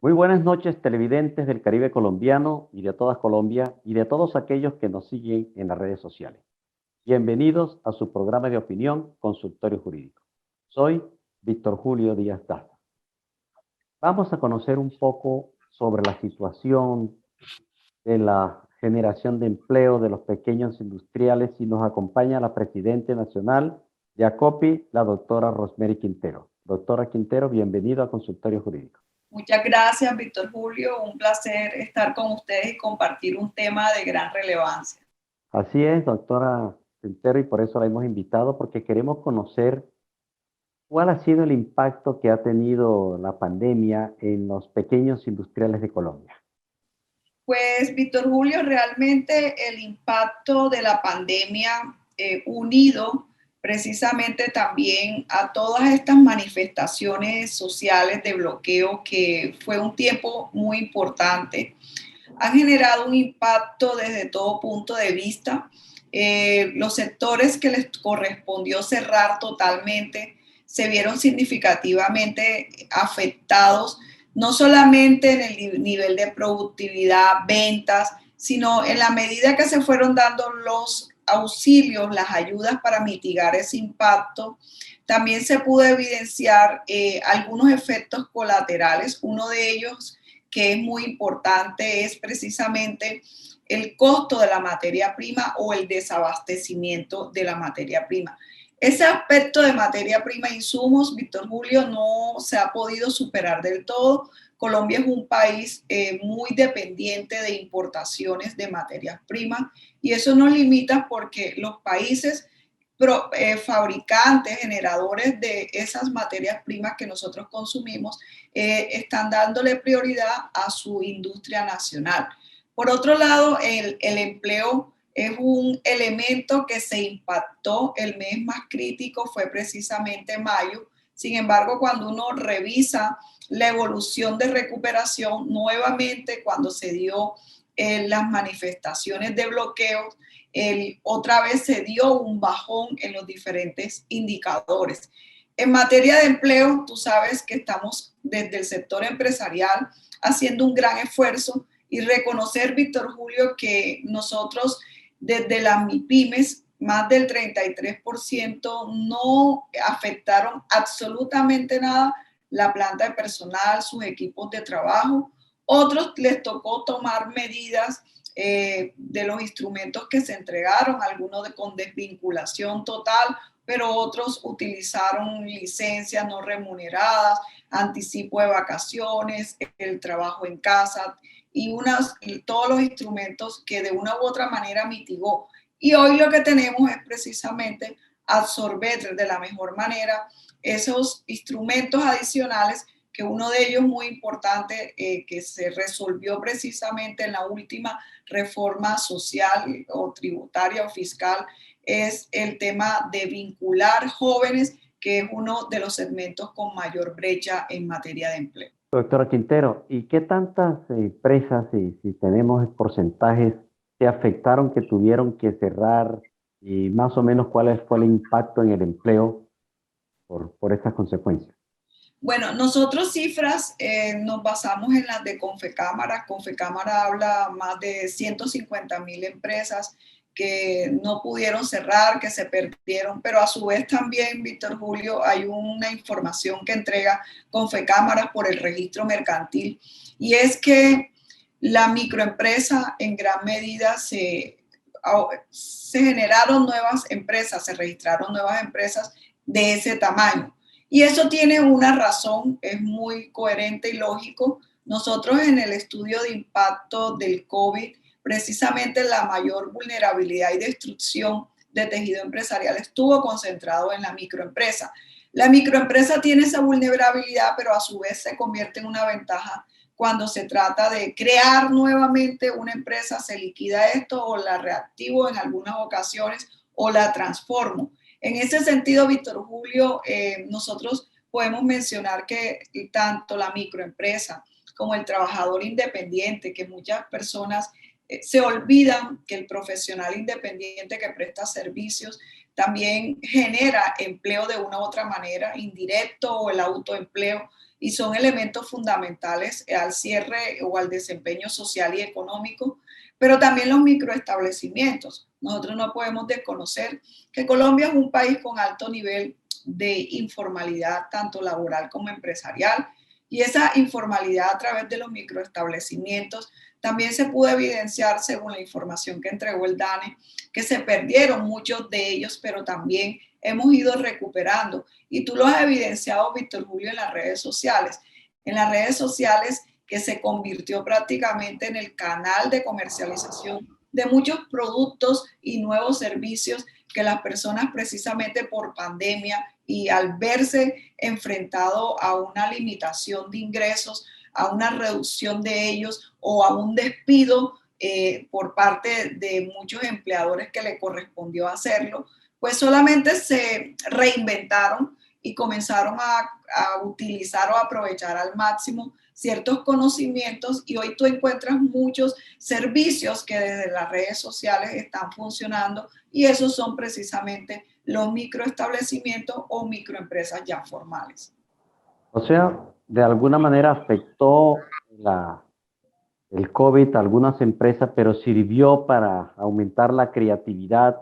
Muy buenas noches, televidentes del Caribe colombiano y de toda Colombia y de todos aquellos que nos siguen en las redes sociales. Bienvenidos a su programa de opinión Consultorio Jurídico. Soy Víctor Julio Díaz Daza. Vamos a conocer un poco sobre la situación de la generación de empleo de los pequeños industriales y nos acompaña la presidenta nacional de ACOPI, la doctora Rosemary Quintero. Doctora Quintero, bienvenido a Consultorio Jurídico. Muchas gracias, Víctor Julio. Un placer estar con ustedes y compartir un tema de gran relevancia. Así es, doctora Quintero, y por eso la hemos invitado, porque queremos conocer cuál ha sido el impacto que ha tenido la pandemia en los pequeños industriales de Colombia. Pues, Víctor Julio, realmente el impacto de la pandemia unido precisamente también a todas estas manifestaciones sociales de bloqueo, que fue un tiempo muy importante, han generado un impacto desde todo punto de vista. Los sectores que les correspondió cerrar totalmente se vieron significativamente afectados, no solamente en el nivel de productividad, ventas, sino en la medida que se fueron dando los auxilios, las ayudas para mitigar ese impacto. También se pudo evidenciar algunos efectos colaterales. Uno de ellos, que es muy importante, es precisamente el costo de la materia prima o el desabastecimiento de la materia prima. Ese aspecto de materia prima e insumos, Víctor Julio, no se ha podido superar del todo. Colombia es un país muy dependiente de importaciones de materias primas y eso nos limita porque los países fabricantes, generadores de esas materias primas que nosotros consumimos, están dándole prioridad a su industria nacional. Por otro lado, el empleo es un elemento que se impactó. El mes más crítico fue precisamente mayo. Sin embargo, cuando uno revisa la evolución de recuperación, nuevamente cuando se dio las manifestaciones de bloqueos, otra vez se dio un bajón en los diferentes indicadores. En materia de empleo, tú sabes que estamos desde el sector empresarial haciendo un gran esfuerzo y reconocer, Víctor Julio, que nosotros desde las MIPYMES, más del 33% no afectaron absolutamente nada la planta de personal, sus equipos de trabajo. Otros les tocó tomar medidas de los instrumentos que se entregaron, algunos con desvinculación total, pero otros utilizaron licencias no remuneradas, anticipo de vacaciones, el trabajo en casa y todos los instrumentos que de una u otra manera mitigó. Y hoy lo que tenemos es precisamente absorber de la mejor manera esos instrumentos adicionales, que uno de ellos muy importante que se resolvió precisamente en la última reforma social o tributaria o fiscal es el tema de vincular jóvenes, que es uno de los segmentos con mayor brecha en materia de empleo. Doctora Quintero, ¿y qué tantas empresas, si tenemos porcentajes, se afectaron que tuvieron que cerrar y más o menos cuál fue el impacto en el empleo por estas consecuencias? Bueno, nosotros cifras nos basamos en las de Confecámara. Confecámara habla más de 150.000 empresas que no pudieron cerrar, que se perdieron, pero a su vez también, Víctor Julio, hay una información que entrega Confecámara por el registro mercantil, y es que la microempresa en gran medida se generaron nuevas empresas, se registraron nuevas empresas de ese tamaño. Y eso tiene una razón, es muy coherente y lógico. Nosotros en el estudio de impacto del COVID, precisamente la mayor vulnerabilidad y destrucción de tejido empresarial estuvo concentrado en la microempresa. La microempresa tiene esa vulnerabilidad, pero a su vez se convierte en una ventaja cuando se trata de crear nuevamente una empresa. Se liquida esto o la reactivo en algunas ocasiones o la transformo. En ese sentido, Víctor Julio, nosotros podemos mencionar que tanto la microempresa como el trabajador independiente, que muchas personas se olvidan que el profesional independiente que presta servicios también genera empleo de una u otra manera, indirecto o el autoempleo, y son elementos fundamentales al cierre o al desempeño social y económico, pero también los microestablecimientos. Nosotros no podemos desconocer que Colombia es un país con alto nivel de informalidad, tanto laboral como empresarial, y esa informalidad a través de los microestablecimientos también se pudo evidenciar, según la información que entregó el DANE, que se perdieron muchos de ellos, pero también hemos ido recuperando. Y tú lo has evidenciado, Víctor Julio, en las redes sociales. En las redes sociales que se convirtió prácticamente en el canal de comercialización de muchos productos y nuevos servicios que las personas precisamente por pandemia y al verse enfrentado a una limitación de ingresos, a una reducción de ellos o a un despido por parte de muchos empleadores que le correspondió hacerlo, pues solamente se reinventaron y comenzaron a utilizar o aprovechar al máximo ciertos conocimientos, y hoy tú encuentras muchos servicios que desde las redes sociales están funcionando, y esos son precisamente los microestablecimientos o microempresas ya formales. O sea, de alguna manera afectó el COVID a algunas empresas, pero sirvió para aumentar la creatividad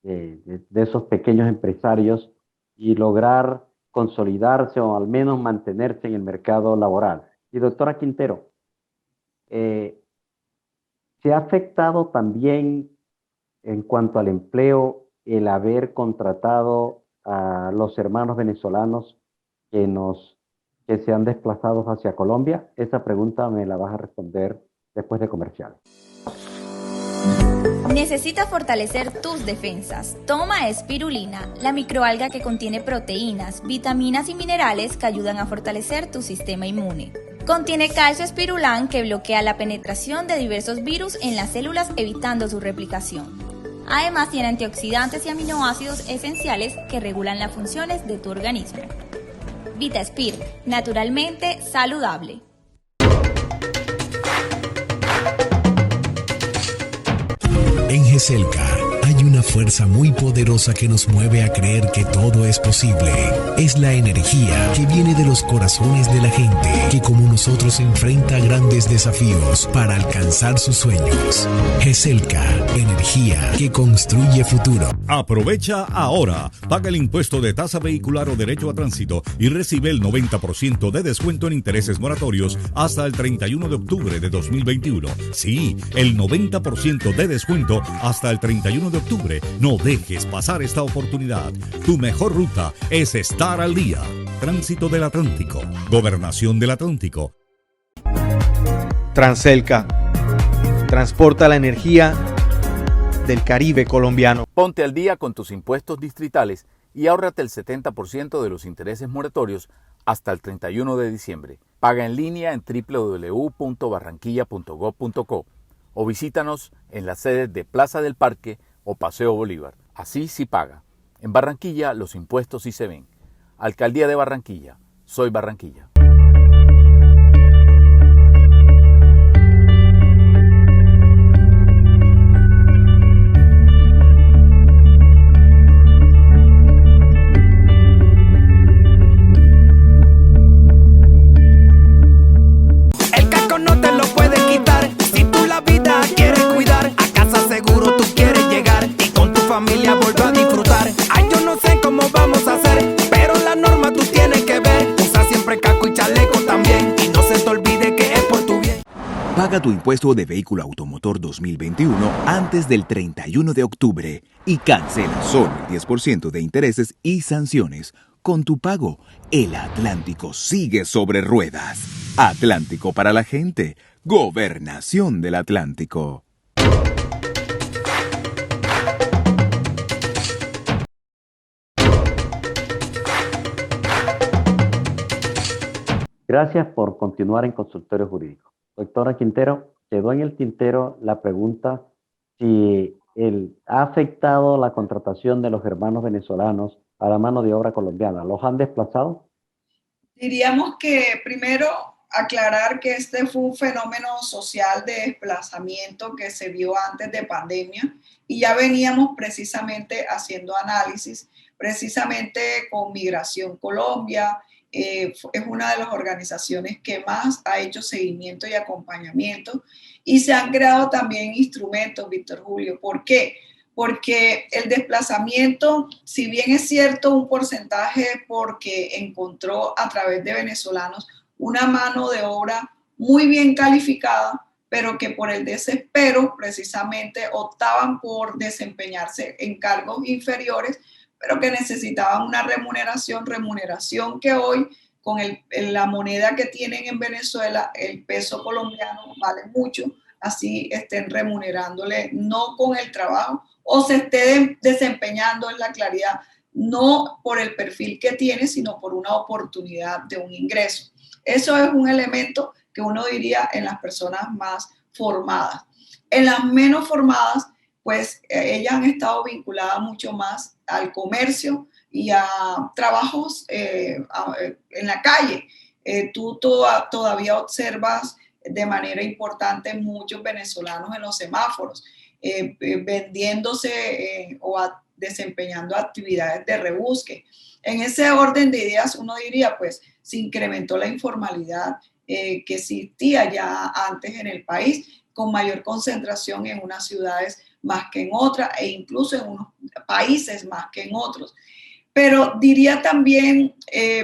de esos pequeños empresarios y lograr consolidarse o al menos mantenerse en el mercado laboral. Y doctora Quintero, ¿se ha afectado también en cuanto al empleo el haber contratado a los hermanos venezolanos que se han desplazado hacia Colombia? Esa pregunta me la vas a responder después de comercial. Necesitas fortalecer tus defensas. Toma espirulina, la microalga que contiene proteínas, vitaminas y minerales que ayudan a fortalecer tu sistema inmune. Contiene calcio espirulán que bloquea la penetración de diversos virus en las células evitando su replicación. Además tiene antioxidantes y aminoácidos esenciales que regulan las funciones de tu organismo. VitaSpir, naturalmente saludable. En GESELCA hay una fuerza muy poderosa que nos mueve a creer que todo es posible. Es la energía que viene de los corazones de la gente, que como nosotros enfrenta grandes desafíos para alcanzar sus sueños. GESELCA, energía que construye futuro. Aprovecha ahora. Paga el impuesto de tasa vehicular o derecho a tránsito y recibe el 90% de descuento en intereses moratorios hasta el 31 de octubre de 2021. Sí, el 90% de descuento hasta el 31 de octubre. No dejes pasar esta oportunidad. Tu mejor ruta es estar al día. Tránsito del Atlántico. Gobernación del Atlántico. Transelca. Transporta la energía del Caribe colombiano. Ponte al día con tus impuestos distritales y ahórrate el 70% de los intereses moratorios hasta el 31 de diciembre. Paga en línea en www.barranquilla.gov.co o visítanos en las sedes de Plaza del Parque o Paseo Bolívar. Así sí paga. En Barranquilla los impuestos sí se ven. Alcaldía de Barranquilla. Soy Barranquilla. Familia vuelve a disfrutar. Ay, yo no sé cómo vamos a hacer, pero la norma tú tienes que ver. Usa siempre casco y chaleco también, y no se te olvide que es por tu bien. Paga tu impuesto de vehículo automotor 2021 antes del 31 de octubre y cancela solo el 10% de intereses y sanciones. Con tu pago, el Atlántico sigue sobre ruedas. Atlántico para la gente. Gobernación del Atlántico. Gracias por continuar en Consultorio Jurídico. Doctora Quintero, quedó en el tintero la pregunta si ha afectado la contratación de los hermanos venezolanos a la mano de obra colombiana. ¿Los han desplazado? Diríamos que primero aclarar que este fue un fenómeno social de desplazamiento que se vio antes de pandemia y ya veníamos precisamente haciendo análisis, precisamente con Migración Colombia. Es una de las organizaciones que más ha hecho seguimiento y acompañamiento, y se han creado también instrumentos, Víctor Julio. ¿Por qué? Porque el desplazamiento, si bien es cierto un porcentaje porque encontró a través de venezolanos una mano de obra muy bien calificada, pero que por el desespero precisamente optaban por desempeñarse en cargos inferiores, pero que necesitaban una remuneración que hoy, con la moneda que tienen en Venezuela, el peso colombiano vale mucho, así estén remunerándole no con el trabajo o se esté desempeñando en la claridad, no por el perfil que tiene, sino por una oportunidad de un ingreso. Eso es un elemento que uno diría en las personas más formadas. En las menos formadas, pues ellas han estado vinculadas mucho más al comercio y a trabajos en la calle. Tú todavía observas de manera importante muchos venezolanos en los semáforos, vendiéndose o desempeñando actividades de rebusque. En ese orden de ideas uno diría, pues, se incrementó la informalidad que existía ya antes en el país, con mayor concentración en unas ciudades más que en otras e incluso en unos países más que en otros. Pero diría también,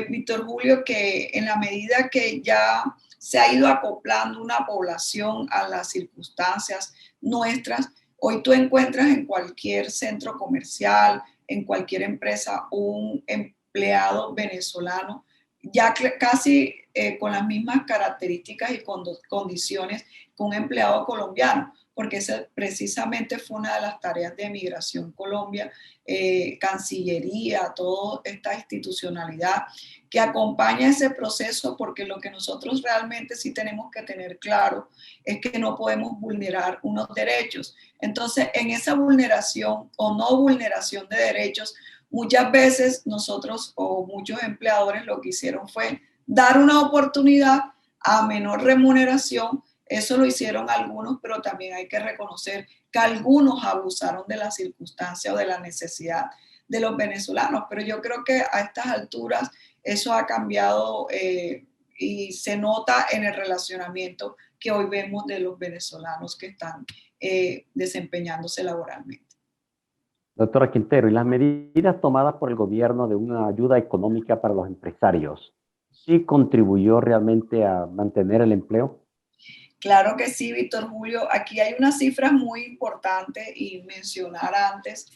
Víctor Julio, que en la medida que ya se ha ido acoplando una población a las circunstancias nuestras, hoy tú encuentras en cualquier centro comercial, en cualquier empresa, un empleado venezolano, ya casi con las mismas características y condiciones que un empleado colombiano, porque esa precisamente fue una de las tareas de Migración Colombia, Cancillería, toda esta institucionalidad que acompaña ese proceso, porque lo que nosotros realmente sí tenemos que tener claro es que no podemos vulnerar unos derechos. Entonces, en esa vulneración o no vulneración de derechos, muchas veces nosotros o muchos empleadores lo que hicieron fue dar una oportunidad a menor remuneración. Eso lo hicieron algunos, pero también hay que reconocer que algunos abusaron de la circunstancia o de la necesidad de los venezolanos. Pero yo creo que a estas alturas eso ha cambiado y se nota en el relacionamiento que hoy vemos de los venezolanos que están desempeñándose laboralmente. Doctora Quintero, ¿y las medidas tomadas por el gobierno de una ayuda económica para los empresarios, sí contribuyó realmente a mantener el empleo? Claro que sí, Víctor Julio. Aquí hay unas cifras muy importantes y mencionar antes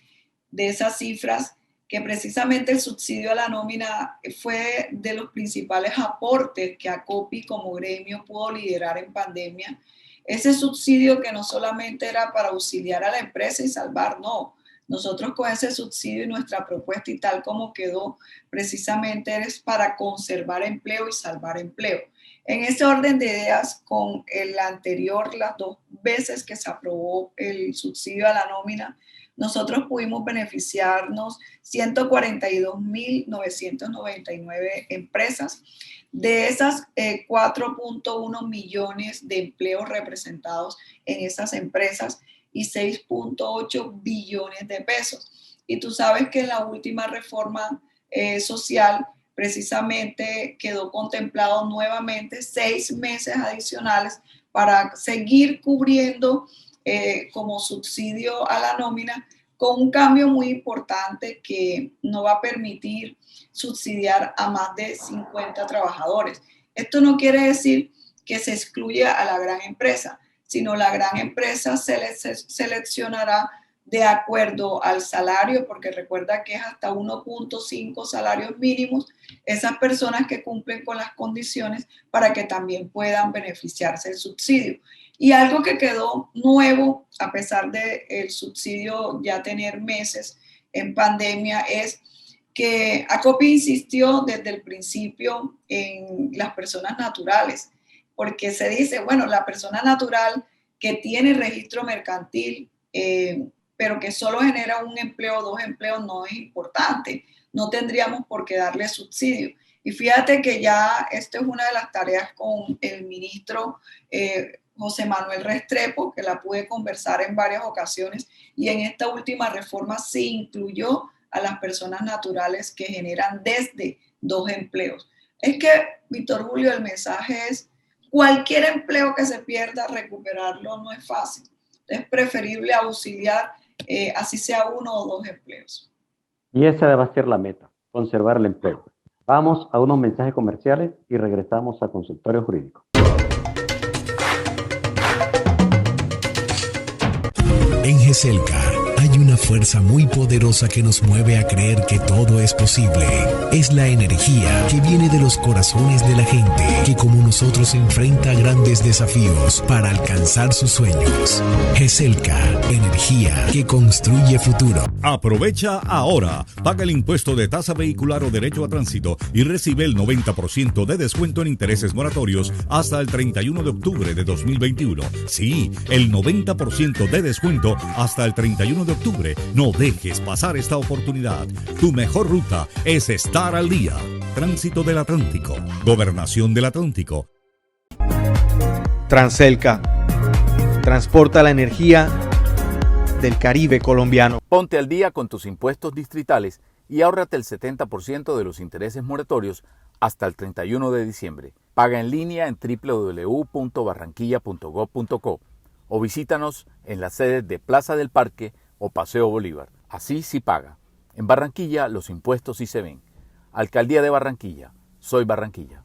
de esas cifras que precisamente el subsidio a la nómina fue de los principales aportes que ACOPI como gremio pudo liderar en pandemia. Ese subsidio que no solamente era para auxiliar a la empresa y salvar, no. Nosotros con ese subsidio y nuestra propuesta y tal como quedó, precisamente es para conservar empleo y salvar empleo. En ese orden de ideas, con el anterior, las 2 veces que se aprobó el subsidio a la nómina, nosotros pudimos beneficiarnos 142.999 empresas. De esas 4.1 millones de empleos representados en esas empresas y 6.8 billones de pesos. Y tú sabes que en la última reforma social precisamente quedó contemplado nuevamente 6 meses adicionales para seguir cubriendo como subsidio a la nómina, con un cambio muy importante que no va a permitir subsidiar a más de 50 trabajadores. Esto no quiere decir que se excluya a la gran empresa, sino la gran empresa seleccionará de acuerdo al salario, porque recuerda que es hasta 1.5 salarios mínimos, esas personas que cumplen con las condiciones para que también puedan beneficiarse del subsidio. Y algo que quedó nuevo, a pesar del subsidio ya tener meses en pandemia, es que ACOPI insistió desde el principio en las personas naturales, porque se dice, bueno, la persona natural que tiene registro mercantil, pero que solo genera un empleo o 2 empleos, no es importante, no tendríamos por qué darle subsidio. Y fíjate que ya esta es una de las tareas con el ministro José Manuel Restrepo, que la pude conversar en varias ocasiones, y en esta última reforma se incluyó a las personas naturales que generan desde 2 empleos. Es que, Víctor Julio, el mensaje es: cualquier empleo que se pierda, recuperarlo no es fácil. Es preferible auxiliar, así sea 1 o 2 empleos. Y esa debe ser la meta, conservar el empleo. Vamos a unos mensajes comerciales y regresamos a Consultorio Jurídico. En GESELCA hay una fuerza muy poderosa que nos mueve a creer que todo es posible. Es la energía que viene de los corazones de la gente que, como nosotros, enfrenta grandes desafíos para alcanzar sus sueños. GESELCA, energía que construye futuro. Aprovecha ahora. Paga el impuesto de tasa vehicular o derecho a tránsito y recibe el 90% de descuento en intereses moratorios hasta el 31 de octubre de 2021. Sí, el 90% de descuento hasta el 31 de octubre. No dejes pasar esta oportunidad. Tu mejor ruta es estar al día. Tránsito del Atlántico. Gobernación del Atlántico. Transelca transporta la energía del Caribe colombiano. Ponte al día con tus impuestos distritales y ahórrate el 70% de los intereses moratorios hasta el 31 de diciembre. Paga en línea en www.barranquilla.gov.co o visítanos en las sedes de Plaza del Parque o Paseo Bolívar. Así sí paga. En Barranquilla los impuestos sí se ven. Alcaldía de Barranquilla. Soy Barranquilla.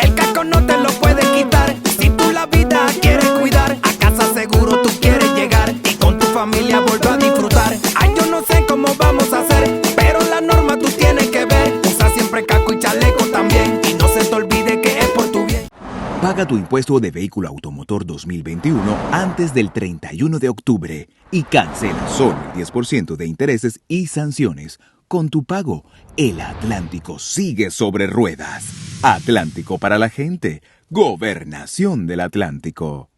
El casco no te lo puede quitar. Si tú la vida quieres cuidar, a casa seguro tú quieres llegar y con tu familia volver a disfrutar. Ay, yo no sé cómo vamos a hacer, pero la norma tú tienes que ver. Usa siempre casco y chaleco también y no se te olvide que es por tu bien. Paga tu impuesto de vehículo automotor 2021 antes del 31 de octubre y cancela solo el 10% de intereses y sanciones. Con tu pago, el Atlántico sigue sobre ruedas. Atlántico para la gente. Gobernación del Atlántico.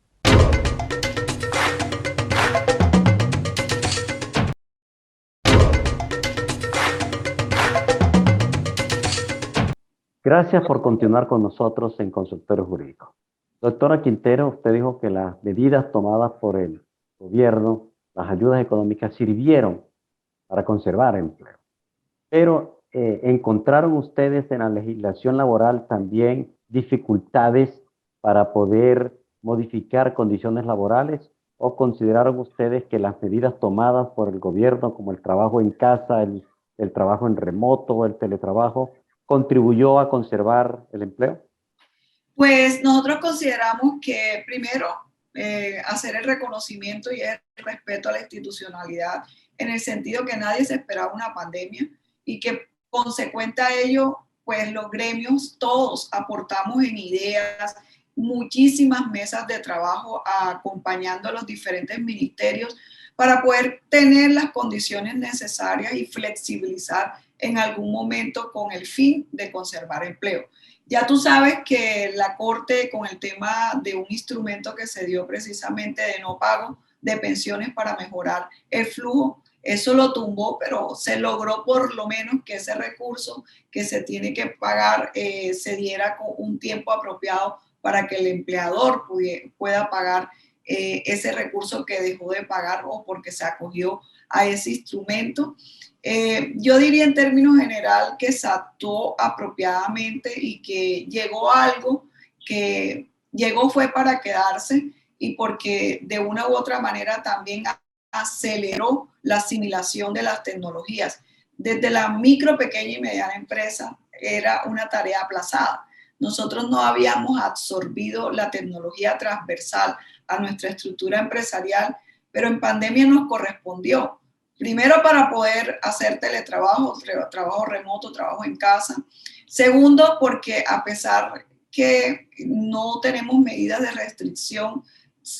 Gracias por continuar con nosotros en Consultorio Jurídico. Doctora Quintero, usted dijo que las medidas tomadas por el gobierno, las ayudas económicas, sirvieron para conservar empleo. Pero ¿encontraron ustedes en la legislación laboral también dificultades para poder modificar condiciones laborales? ¿O consideraron ustedes que las medidas tomadas por el gobierno, como el trabajo en casa, el trabajo en remoto, el teletrabajo, contribuyó a conservar el empleo? Pues nosotros consideramos que primero hacer el reconocimiento y el respeto a la institucionalidad, en el sentido que nadie se esperaba una pandemia y que consecuente a ello, pues los gremios todos aportamos en ideas, muchísimas mesas de trabajo acompañando a los diferentes ministerios para poder tener las condiciones necesarias y flexibilizar en algún momento con el fin de conservar empleo. Ya tú sabes que la Corte, con el tema de un instrumento que se dio precisamente de no pago de pensiones para mejorar el flujo, eso lo tumbó, pero se logró por lo menos que ese recurso que se tiene que pagar se diera con un tiempo apropiado para que el empleador pueda pagar ese recurso que dejó de pagar o porque se acogió a ese instrumento. Yo diría en términos general que se actuó apropiadamente y que llegó algo que llegó fue para quedarse y porque de una u otra manera también aceleró la asimilación de las tecnologías. Desde la micro, pequeña y mediana empresa era una tarea aplazada. Nosotros no habíamos absorbido la tecnología transversal a nuestra estructura empresarial, pero en pandemia nos correspondió. Primero, para poder hacer teletrabajo, trabajo remoto, trabajo en casa. Segundo, porque a pesar que no tenemos medidas de restricción,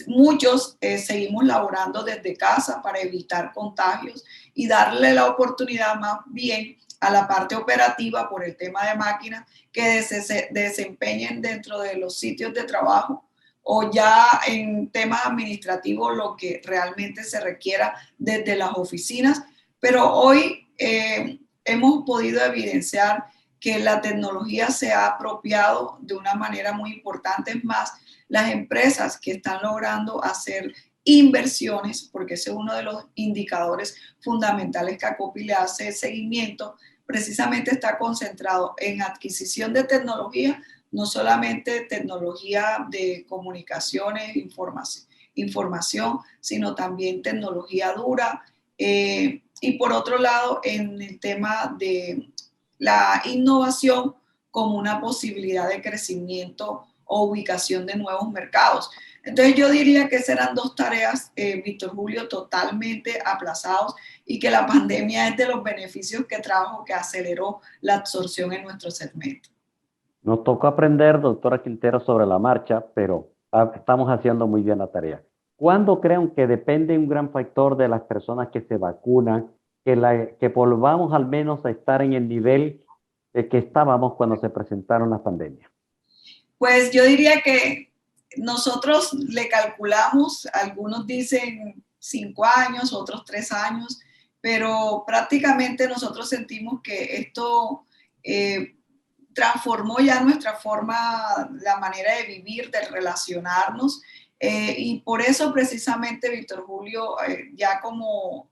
muchos seguimos laborando desde casa para evitar contagios y darle la oportunidad más bien a la parte operativa por el tema de máquinas que se desempeñen dentro de los sitios de trabajo o ya en temas administrativos lo que realmente se requiera desde las oficinas. Pero hoy hemos podido evidenciar que la tecnología se ha apropiado de una manera muy importante. Es más, las empresas que están logrando hacer inversiones, porque ese es uno de los indicadores fundamentales que ACOPI le hace seguimiento, precisamente está concentrado en adquisición de tecnología, no solamente tecnología de comunicaciones, información, sino también tecnología dura. Y por otro lado, en el tema de la innovación como una posibilidad de crecimiento o ubicación de nuevos mercados. Entonces yo diría que serán dos tareas, Víctor Julio, totalmente aplazados y que la pandemia es de los beneficios que trajo, que aceleró la absorción en nuestro segmento. Nos tocó aprender, doctora Quintero, sobre la marcha, pero estamos haciendo muy bien la tarea. ¿Cuándo creen que depende un gran factor de las personas que se vacunan, que volvamos al menos a estar en el nivel de que estábamos cuando se presentaron las pandemias? Pues yo diría que nosotros le calculamos, algunos dicen 5 años, otros 3 años, pero prácticamente nosotros sentimos que esto transformó ya nuestra forma, la manera de vivir, de relacionarnos. Y por eso precisamente, Víctor Julio, ya como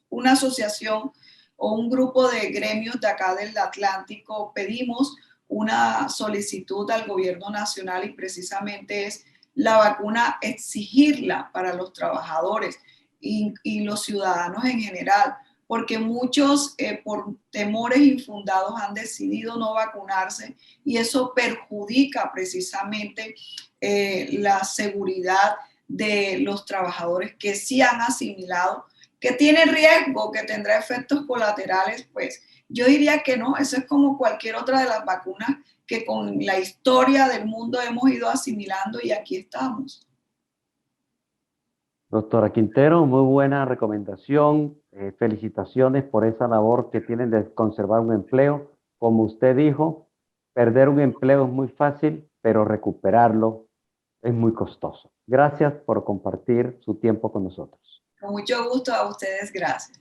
una asociación o un grupo de gremios de acá del Atlántico pedimos una solicitud al gobierno nacional y precisamente es la vacuna, exigirla para los trabajadores y los ciudadanos en general, porque muchos por temores infundados han decidido no vacunarse y eso perjudica precisamente la seguridad de los trabajadores que sí han asimilado, que tiene riesgo, que tendrá efectos colaterales. Pues yo diría que no, eso es como cualquier otra de las vacunas que con la historia del mundo hemos ido asimilando y aquí estamos. Doctora Quintero, muy buena recomendación. Felicitaciones por esa labor que tienen de conservar un empleo. Como usted dijo, perder un empleo es muy fácil, pero recuperarlo es muy costoso. Gracias por compartir su tiempo con nosotros. Con mucho gusto, a ustedes, gracias.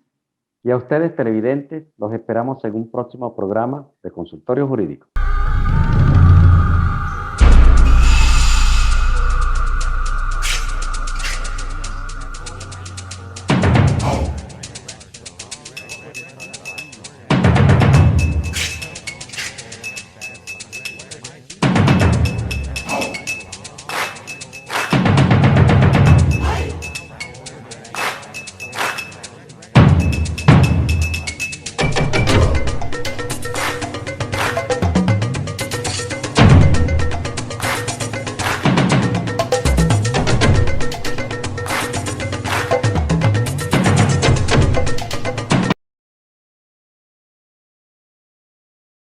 Y a ustedes, televidentes, los esperamos en un próximo programa de Consultorio Jurídico.